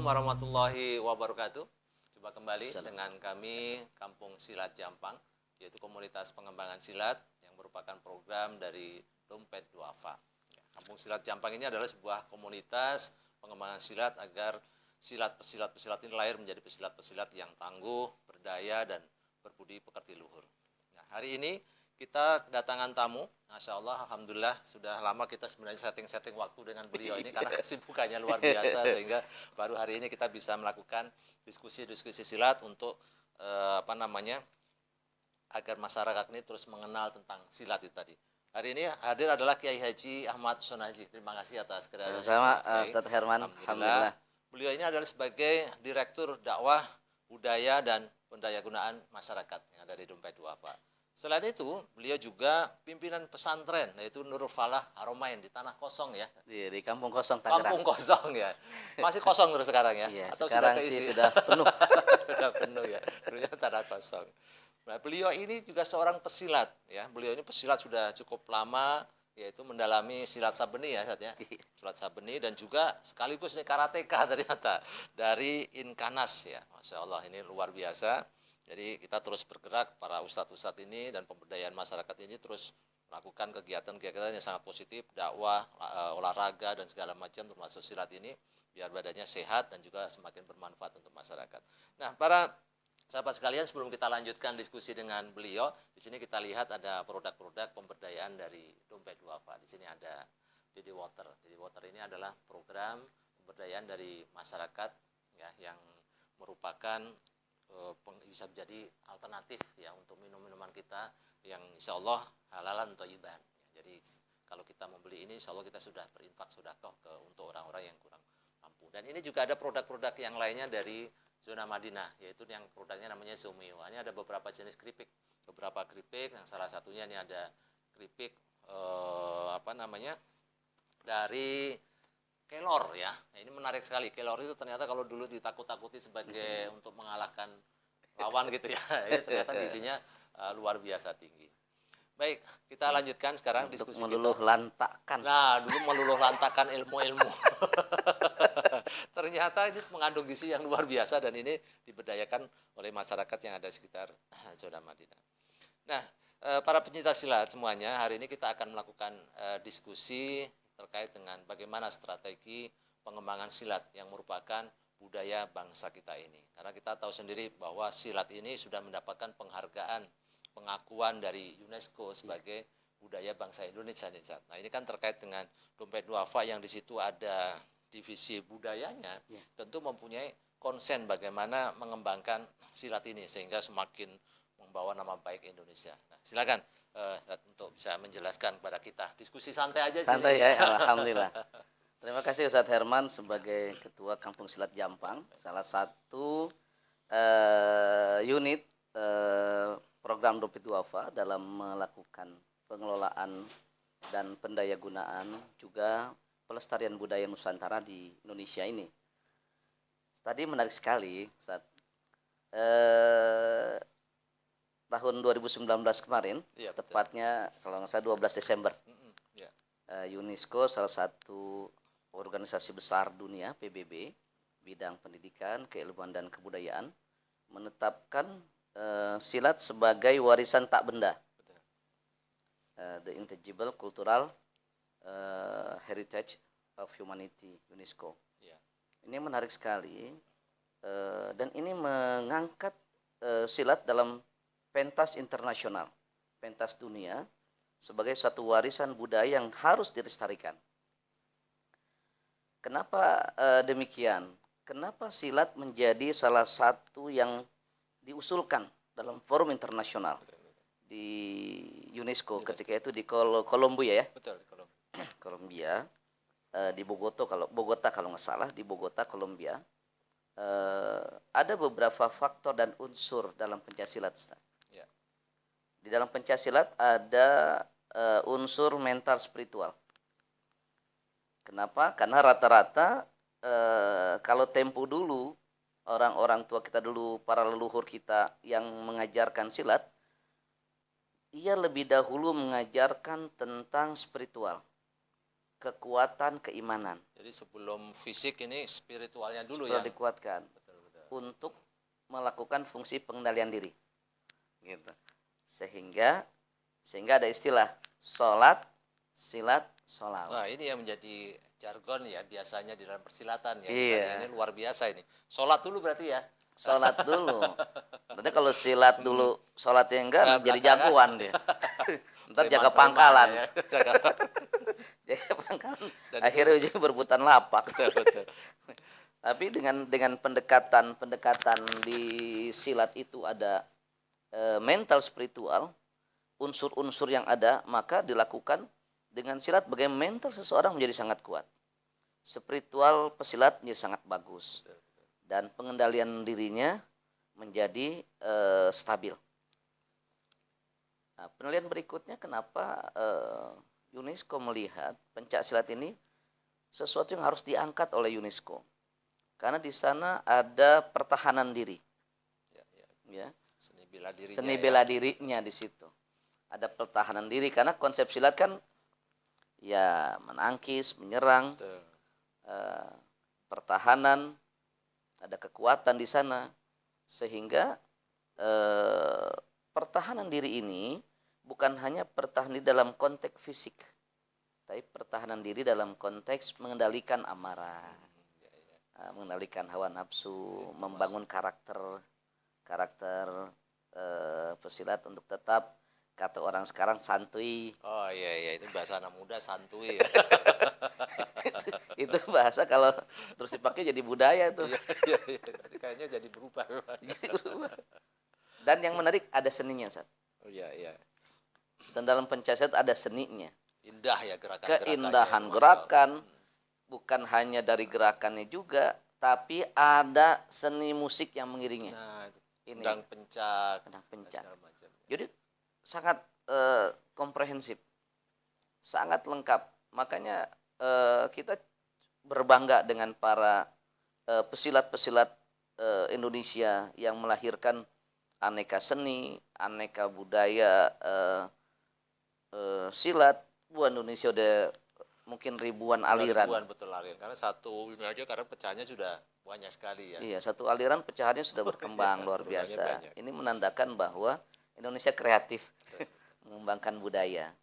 warahmatullahi wabarakatuh. Jumpa kembali dengan kami Kampung Silat Jampang, yaitu komunitas pengembangan silat yang merupakan program dari Dompet Duafa. Kampung Silat Jampang ini adalah sebuah komunitas pengembangan silat agar pesilat ini lahir menjadi pesilat-pesilat yang tangguh, berdaya, dan berbudi pekerti luhur. Nah, hari ini kita kedatangan tamu, Masya Allah, Alhamdulillah, sudah lama kita sebenarnya setting waktu dengan beliau ini karena kesibukannya luar biasa, sehingga baru hari ini kita bisa melakukan diskusi silat untuk agar masyarakat ini terus mengenal tentang silat itu tadi. Hari ini hadir adalah Kiai Haji Ahmad Sonaji. Terima kasih atas kehadirannya. Sama Ustaz Herman. Alhamdulillah. Beliau ini adalah sebagai Direktur Dakwah, Budaya, dan Pendayagunaan Masyarakat yang ada di Dompet Duafa. Selain itu, beliau juga pimpinan pesantren, yaitu Nurul Falah Haromain di Tanah Kosong ya. Di Kampung Kosong, Tangerang. Kampung Kosong ya. Masih kosong terus sekarang ya? Iya, atau sekarang sudah keisi? Sih sudah penuh. Sudah penuh ya, dulunya Tanah Kosong. Nah, beliau ini juga seorang pesilat ya. Beliau ini pesilat sudah cukup lama, yaitu mendalami silat sabeni ya, saatnya. Silat sabeni dan juga sekaligus ini karateka ternyata dari Inkanas ya. Masya Allah, ini luar biasa. Jadi kita terus bergerak, para ustadz-ustadz ini dan pemberdayaan masyarakat ini terus melakukan kegiatan-kegiatan yang sangat positif, dakwah, olahraga dan segala macam termasuk silat ini biar badannya sehat dan juga semakin bermanfaat untuk masyarakat. Nah, para sahabat sekalian, sebelum kita lanjutkan diskusi dengan beliau, di sini kita lihat ada produk-produk pemberdayaan dari Dompet Duafa. Di sini ada Didi Water. Didi Water ini adalah program pemberdayaan dari masyarakat ya, yang merupakan bisa menjadi alternatif ya untuk minum-minuman kita yang insya Allah halalan thayyiban. Ya, jadi kalau kita membeli ini insya Allah kita sudah berinfak sedekah untuk orang-orang yang kurang mampu. Dan ini juga ada produk-produk yang lainnya dari zona Madinah, yaitu yang produknya namanya Zomio. Ini ada beberapa jenis keripik yang salah satunya ini ada keripik dari kelor ya. Nah, ini menarik sekali. Kelor itu ternyata kalau dulu ditakut-takuti sebagai untuk mengalahkan lawan gitu ya. Ini ternyata gizinya luar biasa tinggi. Baik, kita lanjutkan sekarang untuk diskusi meluluh kita. lantakan. Nah, dulu meluluh lantakan ilmu-ilmu. Ternyata ini mengandung gizi yang luar biasa dan ini diberdayakan oleh masyarakat yang ada di sekitar zona Madinah. Nah, para pencinta silat semuanya, hari ini kita akan melakukan diskusi terkait dengan bagaimana strategi pengembangan silat yang merupakan budaya bangsa kita ini. Karena kita tahu sendiri bahwa silat ini sudah mendapatkan pengakuan dari UNESCO sebagai budaya bangsa Indonesia. Nah, ini kan terkait dengan Dompet Duafa yang di situ ada divisi budayanya, tentu mempunyai konsen bagaimana mengembangkan silat ini sehingga semakin membawa nama baik Indonesia. Nah, silakan untuk bisa menjelaskan kepada kita. Diskusi santai aja sih. Santai ya, alhamdulillah. Terima kasih Ustadz Herman sebagai Ketua Kampung Silat Jampang, salah satu unit program Dompet Duafa dalam melakukan pengelolaan dan pendayagunaan juga pelestarian budaya Nusantara di Indonesia ini. Tadi menarik sekali, Ustadz. Tahun 2019 kemarin, ya, tepatnya kalau nggak salah 12 Desember, UNESCO salah satu organisasi besar dunia PBB bidang pendidikan, keilmuan dan kebudayaan menetapkan silat sebagai warisan tak benda, the intangible cultural heritage of humanity UNESCO. Ini menarik sekali dan ini mengangkat silat dalam pentas internasional, pentas dunia sebagai satu warisan budaya yang harus dilestarikan. Kenapa demikian? Kenapa silat menjadi salah satu yang diusulkan dalam forum internasional di UNESCO ketika itu di Colombia ya? Betul, Colombia, di Bogota kalau nggak salah, di Bogota, Colombia. Ada beberapa faktor dan unsur dalam pencaksilat, Ustaz. Di dalam pencaksilat ada unsur mental spiritual. Kenapa? Karena rata-rata kalau tempo dulu orang-orang tua kita dulu, para leluhur kita yang mengajarkan silat, ia lebih dahulu mengajarkan tentang spiritual. kekuatan keimanan. Jadi sebelum fisik ini spiritualnya dulu Perlu yang dikuatkan untuk melakukan fungsi pengendalian diri. Gitu. Sehingga ada istilah sholat, silat, sholawat. Wah, ini yang menjadi jargon ya biasanya di dalam persilatan ya. Iya. Ini luar biasa ini. Sholat dulu berarti ya. Sholat dulu. Berarti kalau silat dulu, sholatnya enggak, Nah, jadi belakangan. jagoan dia. Ntar jaga Preman-preman pangkalan. ya. Jaga Jaga pangkalan. Dan Akhirnya ujungnya berebutan lapak. betul. Tapi dengan pendekatan di silat itu ada mental spiritual, unsur-unsur yang ada, maka dilakukan dengan silat bagaimana mental seseorang menjadi sangat kuat. Spiritual pesilat menjadi sangat bagus. Dan pengendalian dirinya menjadi stabil. Nah, penelitian berikutnya kenapa UNESCO melihat pencak silat ini sesuatu yang harus diangkat oleh UNESCO. Karena di sana ada pertahanan diri. Ya. Seni bela dirinya. Seni bela dirinya di situ. Ada pertahanan diri karena konsep silat kan ya menangkis, menyerang, pertahanan, ada kekuatan di sana sehingga pertahanan diri ini bukan hanya pertahanan dalam konteks fisik, tapi pertahanan diri dalam konteks mengendalikan amarah, mengendalikan hawa nafsu, membangun karakter pesilat untuk tetap, kata orang sekarang, santuy. Oh iya itu bahasa anak muda, santuy ya. itu bahasa kalau terus dipakai jadi budaya tuh. Iya. Kayaknya jadi berubah. Dan yang menarik ada seninya, Sat. Oh iya. Dan dalam pencak ada seninya. Indah ya gerakan. Keindahan gerakan, bukan hanya dari gerakannya juga, tapi ada seni musik yang mengiringnya. Nah, itu kendang pencak. Jadi sangat komprehensif, sangat lengkap. Makanya kita berbangga dengan para pesilat-pesilat Indonesia yang melahirkan aneka seni, aneka budaya silat. Buat Indonesia udah mungkin ribuan aliran. Betul aliran. Karena satu ini aja karena pecahnya sudah banyak sekali ya. Iya, satu aliran pecahannya sudah berkembang luar biasa. Banyak. Ini menandakan bahwa Indonesia kreatif mengembangkan budaya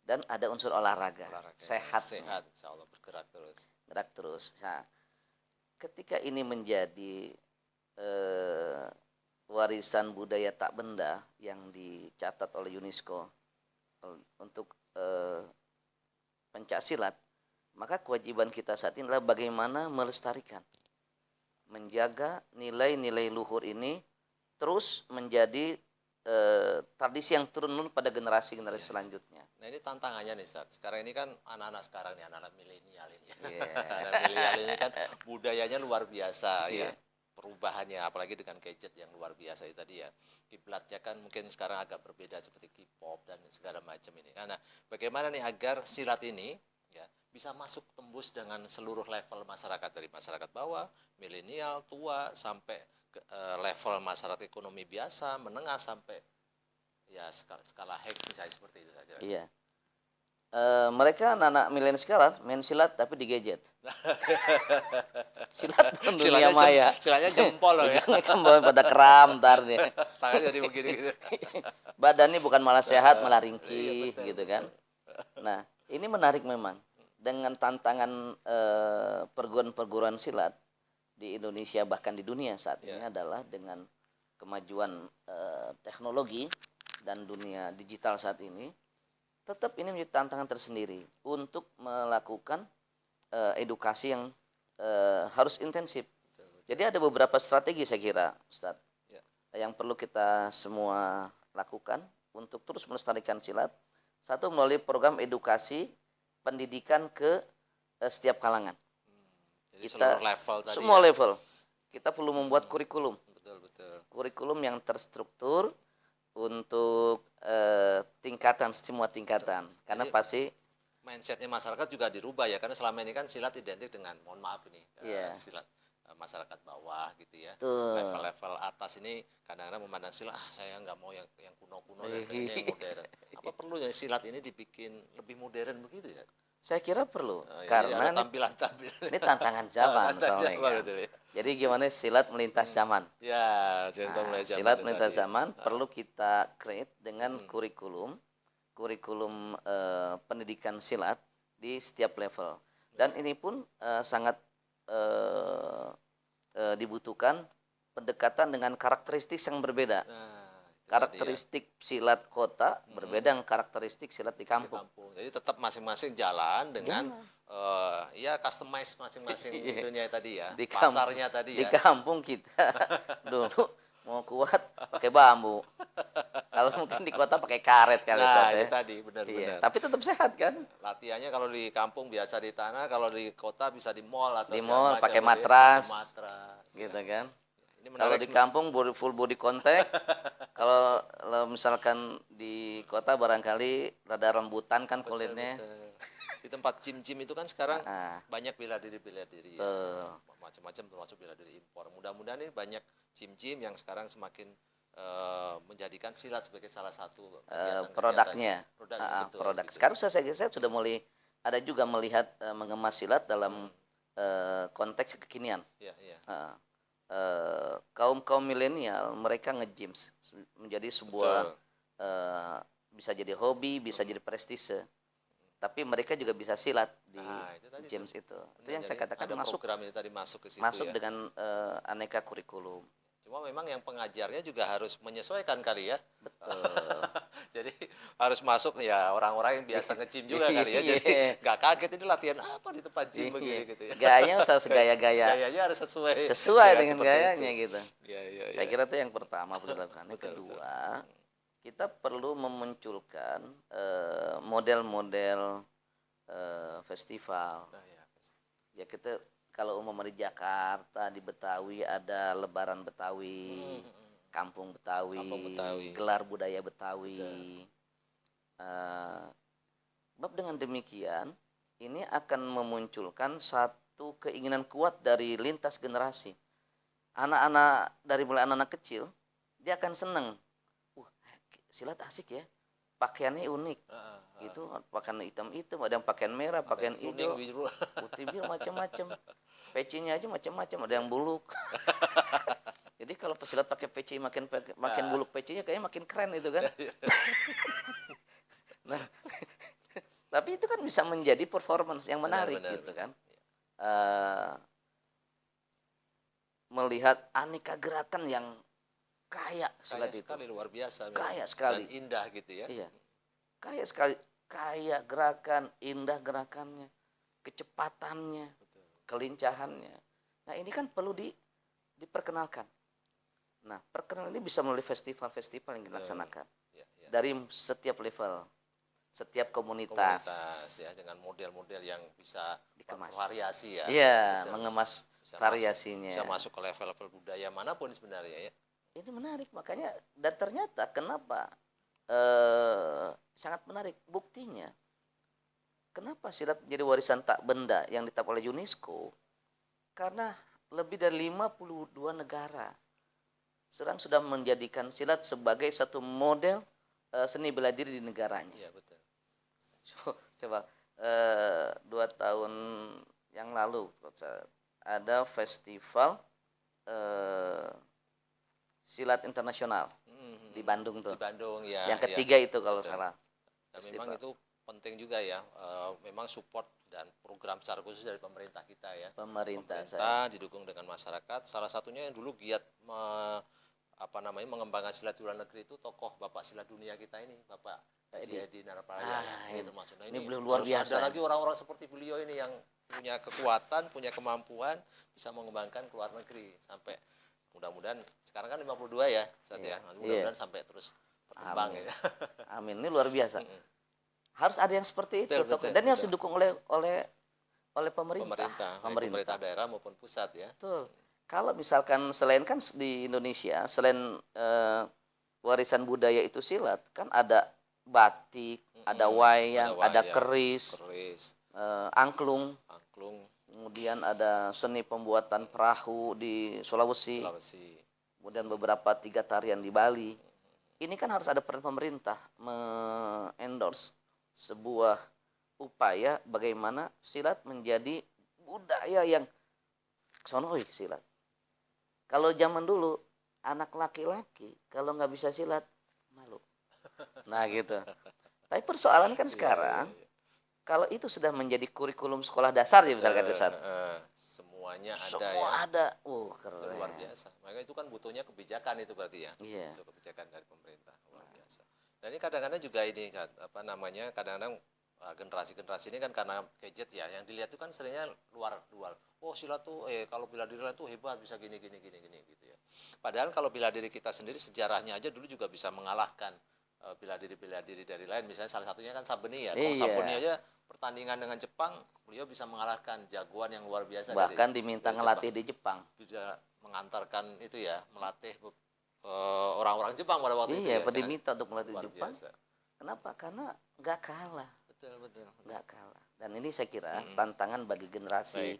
dan ada unsur olahraga sehat, insya Allah bergerak terus. Nah, ketika ini menjadi warisan budaya tak benda yang dicatat oleh UNESCO untuk pencak silat, maka kewajiban kita saat ini adalah bagaimana melestarikan, menjaga nilai-nilai luhur ini terus menjadi tradisi yang turun pada generasi-generasi selanjutnya. Nah ini tantangannya nih Ustaz. Sekarang ini kan anak-anak sekarang nih, anak-anak milenial ini. Anak milenial ini kan budayanya luar biasa ya. Perubahannya apalagi dengan gadget yang luar biasa itu tadi ya. Kiblatnya kan mungkin sekarang agak berbeda seperti K-pop dan segala macam ini. Nah, bagaimana nih agar silat ini ya bisa masuk tembus dengan seluruh level masyarakat, dari masyarakat bawah, milenial, tua, sampai ke level masyarakat ekonomi biasa, menengah, sampai ya skala hack misalnya seperti itu saja. Iya. Mereka anak-anak milenial sekarang main silat tapi di gadget. Silat dunia maya. Silatnya jempol loh ya. Jempol pada kram ntar nih. Tangannya jadi begini gitu. Badannya bukan malah sehat malah ringkih gitu kan. Nah, ini menarik memang. Dengan tantangan perguruan-perguruan silat di Indonesia bahkan di dunia saat ini adalah dengan kemajuan teknologi dan dunia digital saat ini, tetap ini menjadi tantangan tersendiri untuk melakukan edukasi yang harus intensif. Jadi ada beberapa strategi saya kira, Ustaz, yang perlu kita semua lakukan untuk terus melestarikan silat. Satu, melalui program edukasi pendidikan ke setiap kalangan. Jadi seluruh level tadi. Semua level. Kita perlu membuat kurikulum. Betul. Kurikulum yang terstruktur untuk tingkatan, semua tingkatan. Karena jadi, pasti mindsetnya masyarakat juga dirubah ya, karena selama ini kan silat identik dengan, mohon maaf ini, silat masyarakat bawah gitu ya. Level-level atas ini kadang-kadang memandang silat, saya nggak mau yang kuno-kuno dan yang modern. Apa perlu ya silat ini dibikin lebih modern begitu ya? Saya kira perlu, Jadi karena ada tampilan-tampilan. ini tantangan zaman soalnya Zaman, kan. betul ya. Jadi gimana silat melintas zaman. Ya, contoh mulai zaman Silat itu melintas tadi ya. zaman perlu kita create dengan kurikulum pendidikan silat di setiap level. Dan ini pun sangat dibutuhkan pendekatan dengan karakteristik yang berbeda. Nah, itu tadi ya. Karakteristik silat kota berbeda dengan karakteristik silat di Di kampung. kampung. Jadi tetap masing-masing jalan dengan ya customize masing-masing itunya tadi ya. Di Pasarnya tadi di ya. kampung kita dulu mau kuat pakai bambu. Kalau mungkin di kota pakai karet kali Nah, Tat, itu ya. tadi Iya, benar-benar. tapi tetap sehat kan? Latihannya kalau di kampung biasa di tanah, kalau di kota bisa di mall atau Di segala mall macam pakai gitu ya. matras. Pakai matras. Gitu Ya. kan. Ini Kalau menarik. di kampung full body contact. Kalau misalkan di kota barangkali rada rembutan kan kulitnya. Betul. Di tempat gym-gym itu kan sekarang Ah, banyak bela diri ya. Macam-macam termasuk bela diri impor. Mudah-mudahan ini banyak gym-gym yang sekarang semakin menjadikan silat sebagai salah satu produknya. betul, Produk. gitu. Sekarang saya sudah mulai ada juga melihat mengemas silat dalam konteks kekinian. Iya, iya. Kaum milenial mereka nge-gym menjadi sebuah bisa jadi hobi, bisa jadi prestise. Tapi mereka juga bisa silat di itu tadi gyms itu. Itu yang Jadi saya katakan ada masuk program ini tadi masuk ke situ ya. dengan aneka kurikulum. Cuma memang yang pengajarnya juga harus menyesuaikan kali ya. Betul. Jadi harus masuk ya orang-orang yang biasa nge-gym juga kali ya. Jadi nggak kaget ini latihan apa di tempat gym begini gitu ya. Gayanya usah segaya-gaya. Gayanya harus sesuai Dengan seperti gayanya itu. gitu. Iya, iya, Saya iya. kira itu yang pertama perlu dilakukan. Yang Betul, kedua, kita perlu memunculkan model-model festival. Nah, ya. Ya kita kalau umum di Jakarta, di Betawi ada Lebaran Betawi, Kampung Betawi, Kampung Betawi. gelar budaya Betawi. Sebab dengan demikian ini akan memunculkan satu keinginan kuat dari lintas generasi. Anak-anak dari mulai anak-anak kecil dia akan seneng. Silat asik ya. Pakaiannya unik. Gitu, pakaian hitam-hitam, ada yang pakaian merah, pakaian hijau, putih biru macam-macam. Pecinya aja macam-macam, ada yang buluk. Jadi kalau pesilat pakai peci makin buluk pecinya kayaknya makin keren itu kan. Nah, tapi itu kan bisa menjadi performance yang menarik gitu kan. Melihat aneka gerakan yang kaya silat itu. Sekali luar biasa. Kaya sekali. Dan indah gitu ya. Iya. Kaya sekali. Kaya gerakan, indah gerakannya, kecepatannya, kelincahannya. Nah ini kan perlu diperkenalkan. Nah perkenalan ini bisa melalui festival-festival yang dilaksanakan dari setiap level, setiap komunitas ya, dengan model-model yang bisa dikemas, variasi ya. Iya, mengemas variasinya. Bisa masuk ke level-level budaya manapun sebenarnya ya. Ini menarik makanya dan ternyata kenapa sangat menarik buktinya. Kenapa silat menjadi warisan tak benda yang ditetapkan oleh UNESCO? Karena lebih dari 52 negara sekarang sudah menjadikan silat sebagai satu model seni bela diri di negaranya. Iya, betul. Coba 2 tahun yang lalu ada festival silat internasional di Bandung tuh. Di Bandung ya. Yang ketiga ya, itu kalau salah. Dan memang itu penting juga ya. Memang support dan program secara khusus dari pemerintah kita ya. Pemerintah didukung dengan masyarakat. Salah satunya yang dulu giat mengembangkan silat di luar negeri itu tokoh Bapak Silat Dunia kita ini, Bapak Edi Narapaya. Ini termasuk. Nah, ini beliau luar biasa. Ada lagi orang-orang seperti beliau ini yang punya kekuatan, punya kemampuan bisa mengembangkan ke luar negeri sampai mudah-mudahan sekarang kan 52 ya saat ya. Mudah-mudahan sampai terus berkembang ya. Amin. Ini luar biasa. Harus ada yang seperti itu dan ini harus didukung oleh pemerintah daerah maupun pusat ya. Betul. Kalau misalkan selain kan di Indonesia selain warisan budaya itu silat kan ada batik, ada wayang, ada keris, angklung. Kemudian ada seni pembuatan perahu di Sulawesi. Kemudian beberapa 3 tarian di Bali. Ini kan harus ada peran pemerintah endorse sebuah upaya bagaimana silat menjadi budaya yang sonoy silat. Kalau zaman dulu anak laki-laki kalau nggak bisa silat malu. Nah gitu. Tapi persoalan kan sekarang kalau itu sudah menjadi kurikulum sekolah dasar ya misalkan dasar. Semuanya ada Semua ya. ada. Keren. Itu luar biasa. Makanya itu kan butuhnya kebijakan itu berarti ya. Iya. Itu kebijakan dari pemerintah luar biasa. Dan ini kadang-kadang juga ini apa namanya kadang-kadang generasi-generasi ini kan karena gadget ya, yang dilihat itu kan seringnya luar. Oh silat tuh kalau bela diri tuh hebat bisa gini gitu ya. Padahal kalau bela diri kita sendiri sejarahnya aja dulu juga bisa mengalahkan bela diri dari lain. Misalnya salah satunya kan Sabeni ya. Kalau Sabeni aja pertandingan dengan Jepang, beliau bisa mengalahkan jagoan yang luar biasa. Bahkan diminta ngelatih di Jepang. Bisa mengantarkan itu ya, melatih orang-orang Jepang pada waktu itu ya. Iya, diminta untuk melatih di Jepang. Biasa. Kenapa? Karena nggak kalah. Betul. Nggak kalah. Dan ini saya kira tantangan bagi generasi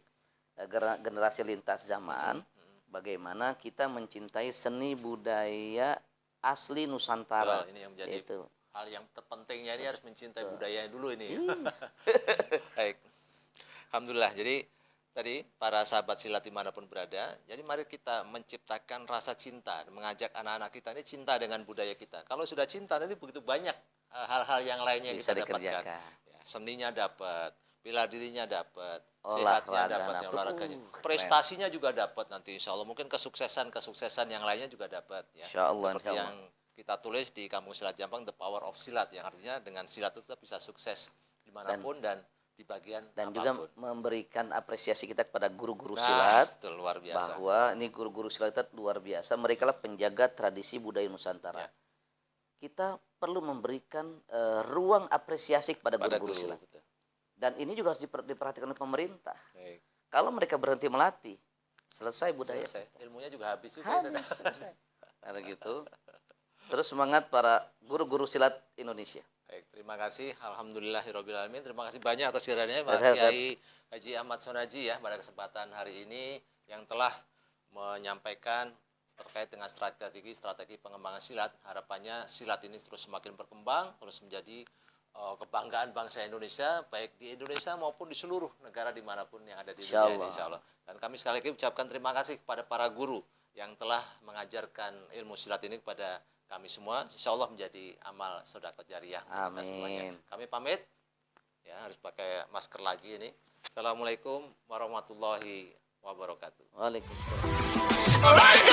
lintas zaman, bagaimana kita mencintai seni budaya asli Nusantara. Ini yang menjadi hal yang terpentingnya, ini harus mencintai budayanya dulu ini. Baik, alhamdulillah. Jadi tadi para sahabat silat dimanapun berada, jadi mari kita menciptakan rasa cinta, mengajak anak-anak kita ini cinta dengan budaya kita. Kalau sudah cinta nanti begitu banyak hal-hal yang lainnya yang kita dapatkan. Ya, seninya dapat, bela dirinya dapat, sehatnya dapat, olahraganya, prestasinya juga dapat nanti insya Allah. Mungkin kesuksesan yang lainnya juga dapat ya. Insya Allah, seperti yang kita tulis di Kampung Silat Jampang, The Power of Silat, yang artinya dengan silat itu kita bisa sukses dimanapun dan di bagian dan apapun. Juga memberikan apresiasi kita kepada guru-guru silat. Itu luar biasa. Bahwa ini guru-guru silat itu luar biasa. Mereka lah penjaga tradisi budaya Nusantara. Ya. Kita perlu memberikan ruang apresiasi kepada guru-guru silat. Betul. Dan ini juga harus diperhatikan oleh pemerintah. Baik. Kalau mereka berhenti melatih, selesai budaya. Ilmunya juga habis juga. Karena gitu. Terus semangat para guru-guru silat Indonesia. Baik, terima kasih. Alhamdulillahirrahmanirrahim. Terima kasih banyak atas kehadirannya Pak Kiai Haji Ahmad Sonaji ya pada kesempatan hari ini yang telah menyampaikan terkait dengan strategi pengembangan silat. Harapannya silat ini terus semakin berkembang, terus menjadi kebanggaan bangsa Indonesia, baik di Indonesia maupun di seluruh negara dimanapun yang ada di dunia ini, insya Allah. Dan kami sekali lagi ucapkan terima kasih kepada para guru yang telah mengajarkan ilmu silat ini kepada kami semua, insya Allah menjadi amal sedekah jariah untuk kita semuanya. Kami pamit, ya harus pakai masker lagi ini. Assalamualaikum warahmatullahi wabarakatuh. Waalaikumsalam.